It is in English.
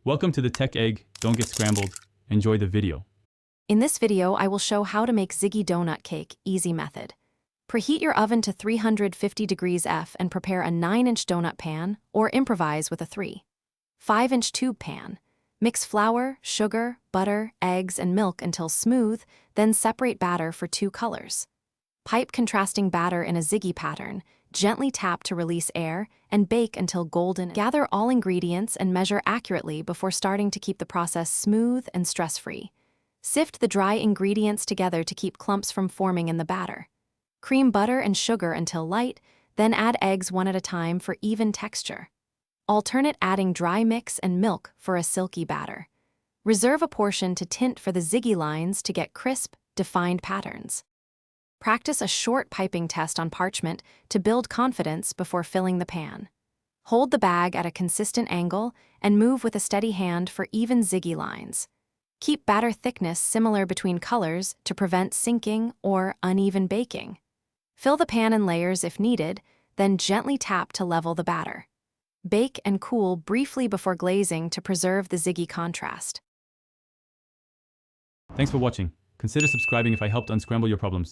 Welcome to the Tech Egg. Don't get scrambled. Enjoy the video. In this video, I will show how to make Ziggy Doughnut Cake, easy method. Preheat your oven to 350 degrees F and prepare a 9-inch donut pan, or improvise with a 3.5-inch tube pan. Mix flour, sugar, butter, eggs, and milk until smooth, then separate batter for 2 colors. Pipe contrasting batter in a ziggy pattern, gently tap to release air, and bake until golden. Gather all ingredients and measure accurately before starting to keep the process smooth and stress-free. Sift the dry ingredients together to keep clumps from forming in the batter. Cream butter and sugar until light, then add eggs one at a time for even texture. Alternate adding dry mix and milk for a silky batter. Reserve a portion to tint for the ziggy lines to get crisp, defined patterns. Practice a short piping test on parchment to build confidence before filling the pan. Hold the bag at a consistent angle and move with a steady hand for even ziggy lines. Keep batter thickness similar between colors to prevent sinking or uneven baking. Fill the pan in layers if needed, then gently tap to level the batter. Bake and cool briefly before glazing to preserve the ziggy contrast. Thanks for watching. Consider subscribing if I helped unscramble your problems.